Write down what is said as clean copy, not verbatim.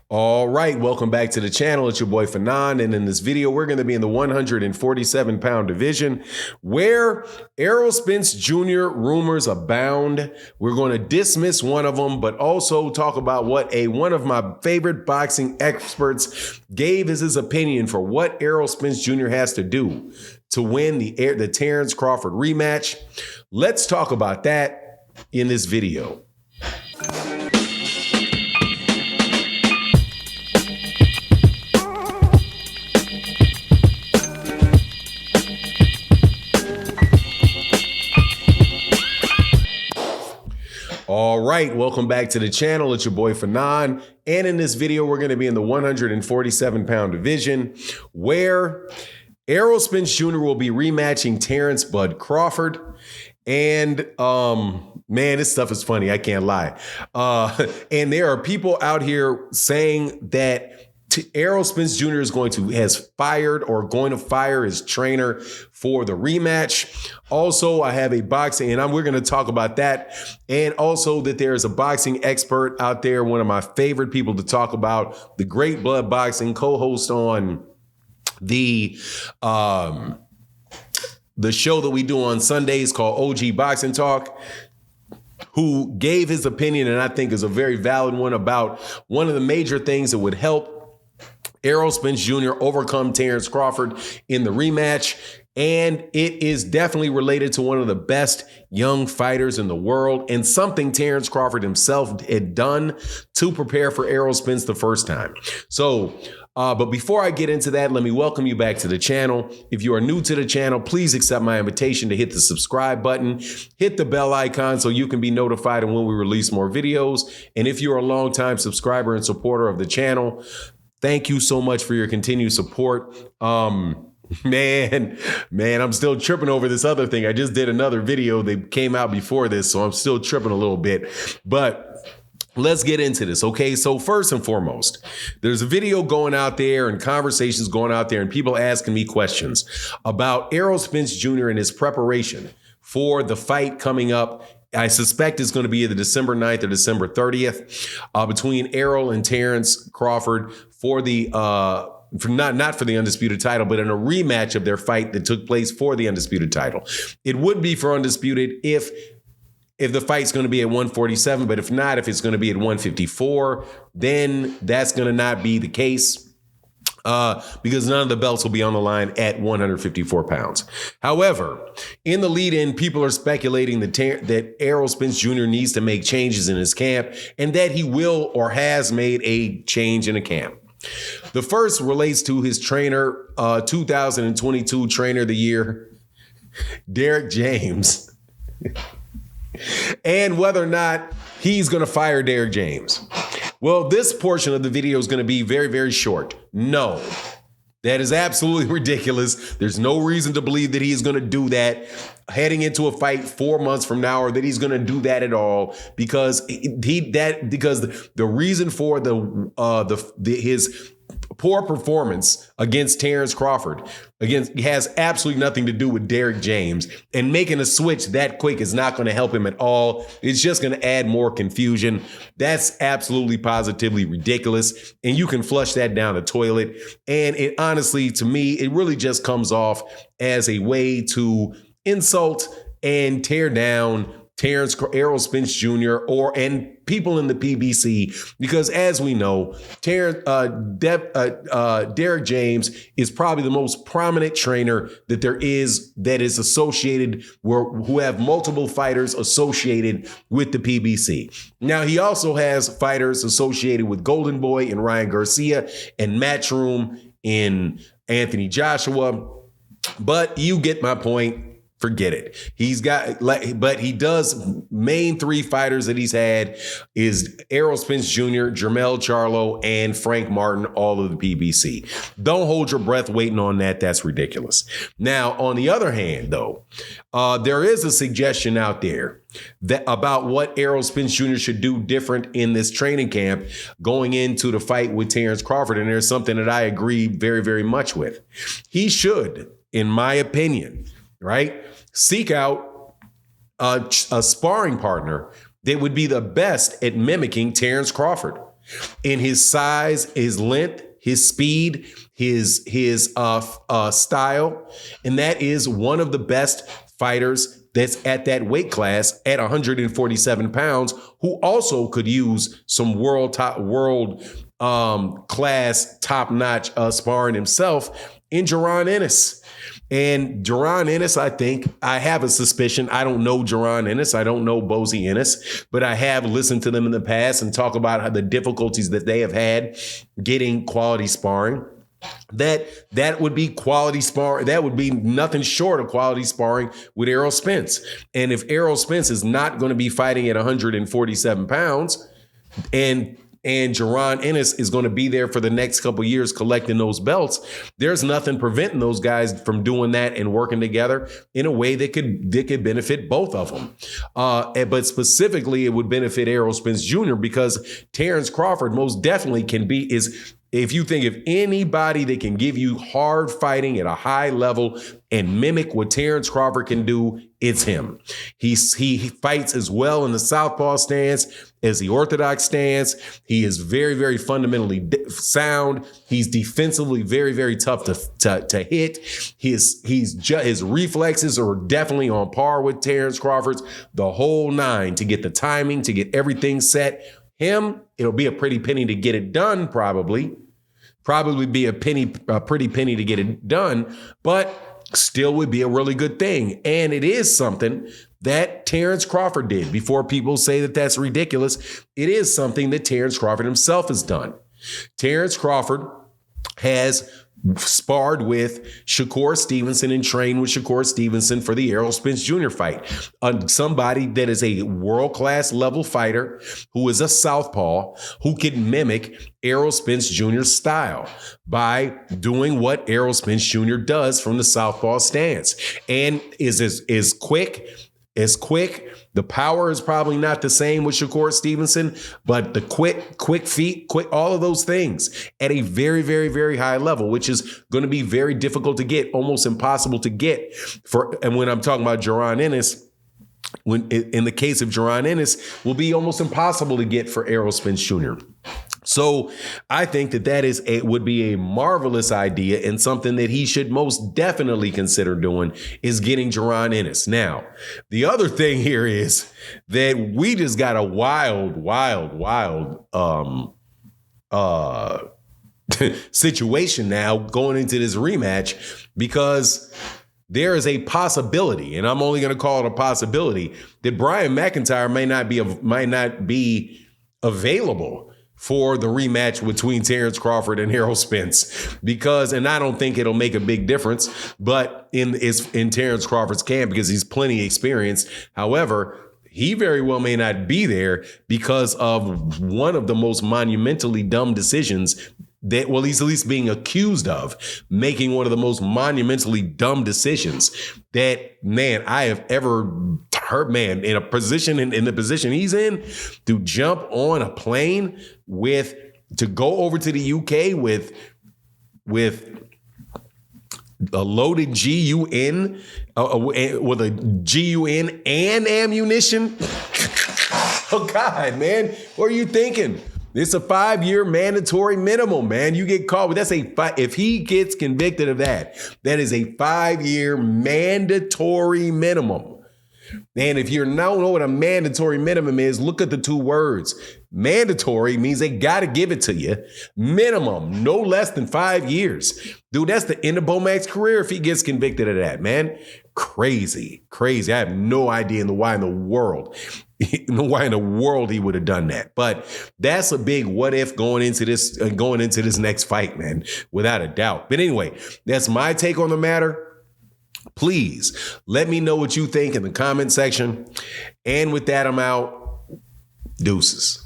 All right, welcome back to the channel. It's your boy Fanon, and in this video, we're going to be in the 147-pound division where Errol Spence Jr. rumors abound. We're going to dismiss one of them, but also talk about what one of my favorite boxing experts gave as his opinion for what Errol Spence Jr. has to do to win the Terrence Crawford rematch. Let's talk about that in this video. All right, welcome back to the channel. It's your boy Fanon, and in this video, we're going to be in the 147-pound division where Errol Spence Jr. will be rematching Terrence Bud Crawford. And man, this stuff is funny. I can't lie. And there are people out here saying that Errol Spence Jr. has fired or going to fire his trainer for the rematch. Also, I have a boxing, and we're going to talk about that. And also that there is a boxing expert out there, one of my favorite people to talk about, the Great Blood Boxing co-host on the show that we do on Sundays called OG Boxing Talk, who gave his opinion, and I think is a very valid one, about one of the major things that would help Errol Spence Jr. overcome Terrence Crawford in the rematch. And it is definitely related to one of the best young fighters in the world and something Terrence Crawford himself had done to prepare for Errol Spence the first time. So, but before I get into that, let me welcome you back to the channel. If you are new to the channel, please accept my invitation to hit the subscribe button, hit the bell icon so you can be notified when we release more videos. And if you're a longtime subscriber and supporter of the channel, thank you so much for your continued support. Man, I'm still tripping over this other thing. I just did another video that came out before this, so I'm still tripping a little bit. But let's get into this, okay? So first and foremost, there's a video going out there and conversations going out there and people asking me questions about Errol Spence Jr. and his preparation for the fight coming up. I suspect it's going to be either December 9th or December 30th between Errol and Terrence Crawford for the not for the undisputed title, but in a rematch of their fight that took place for the undisputed title. It would be for undisputed if the fight's going to be at 147, but if not, if it's going to be at 154, then that's going to not be the case. Because none of the belts will be on the line at 154 pounds. However, in the lead-in, people are speculating that Errol Spence Jr. needs to make changes in his camp and that he will or has made a change in a camp. The first relates to his trainer, 2022 Trainer of the Year, Derek James, and whether or not he's going to fire Derek James. Well, this portion of the video is going to be very, very short. No, that is absolutely ridiculous. There's no reason to believe that he is going to do that heading into a fight 4 months from now, or that he's going to do that at all, because the reason for his poor performance against Terrence Crawford has absolutely nothing to do with Derek James, and making a switch that quick is not going to help him at all. It's just going to add more confusion. That's absolutely positively ridiculous, and you can flush that down the toilet. And it honestly, to me, it really just comes off as a way to insult and tear down Errol Spence Jr. and people in the PBC, because as we know, Derek James is probably the most prominent trainer that there is that is associated, who have multiple fighters associated with the PBC. Now, he also has fighters associated with Golden Boy and Ryan Garcia and Matchroom in Anthony Joshua, but you get my point. Forget it. But he does. Main three fighters that he's had is Errol Spence Jr., Jermell Charlo, and Frank Martin, all of the PBC. Don't hold your breath waiting on that. That's ridiculous. Now, on the other hand, though, there is a suggestion out there about what Errol Spence Jr. should do different in this training camp going into the fight with Terrence Crawford. And there's something that I agree very, very much with. He should, in my opinion, right, seek out a sparring partner that would be the best at mimicking Terrence Crawford. in his size, his length, his speed, his style. And that is one of the best fighters that's at that weight class at 147 pounds, who also could use some world class top-notch sparring himself in Jaron Ennis. And Jaron Ennis, I have a suspicion. I don't know Jaron Ennis. I don't know Bozy Ennis, but I have listened to them in the past and talk about how the difficulties that they have had getting quality sparring. That would be quality sparring. That would be nothing short of quality sparring with Errol Spence. And if Errol Spence is not going to be fighting at 147 pounds and Jaron Ennis is going to be there for the next couple of years collecting those belts, there's nothing preventing those guys from doing that and working together in a way that could benefit both of them. But specifically, it would benefit Errol Spence Jr. because Terrence Crawford most definitely if you think of anybody that can give you hard fighting at a high level and mimic what Terrence Crawford can do, it's him. He fights as well in the southpaw stance as the orthodox stance. He is very, very fundamentally sound. He's defensively very, very tough to hit. His reflexes are definitely on par with Terrence Crawford's, the whole nine, to get the timing, to get everything set. It'll be a pretty penny to get it done, probably be a pretty penny to get it done, but still would be a really good thing. And it is something that Terrence Crawford did. Before people say that that's ridiculous, it is something that Terrence Crawford himself has done. Terrence Crawford has sparred with Shakur Stevenson and trained with Shakur Stevenson for the Errol Spence Jr. fight. Somebody that is a world-class level fighter who is a southpaw who can mimic Errol Spence Jr.'s style by doing what Errol Spence Jr. does from the southpaw stance, and is quick. The power is probably not the same with Shakur Stevenson, but the quick feet, all of those things at a very, very, very high level, which is going to be very difficult to get, almost impossible to get and when I'm talking about Jaron Ennis, in the case of Jaron Ennis, will be almost impossible to get for Errol Spence Jr. So I think that would be a marvelous idea, and something that he should most definitely consider doing is getting Jaron Ennis. Now, the other thing here is that we just got a wild situation now going into this rematch, because there is a possibility, and I'm only going to call it a possibility, that Brian McIntyre might not be available for the rematch between Terrence Crawford and Errol Spence, and I don't think it'll make a big difference, but in Terrence Crawford's camp, because he's plenty experienced. However, he very well may not be there because of one of the most monumentally dumb decisions he's at least being accused of making, one of the most monumentally dumb decisions that, man, I have ever heard, man, in a position, in the position he's in, to jump on a plane to go over to the UK with a loaded GUN, with a GUN and ammunition. Oh God, man, what are you thinking? It's a 5-year mandatory minimum, man. You get caught with if he gets convicted of that is a 5-year mandatory minimum. And if you don't know what a mandatory minimum is, look at the two words. Mandatory means they got to give it to you. Minimum, no less than 5 years. Dude, that's the end of Bomac's career if he gets convicted of that, man. Crazy. I have no idea why in the world he would have done that. But that's a big what if going into this next fight, man, without a doubt. But anyway, that's my take on the matter. Please let me know what you think in the comment section. And with that, I'm out. Deuces.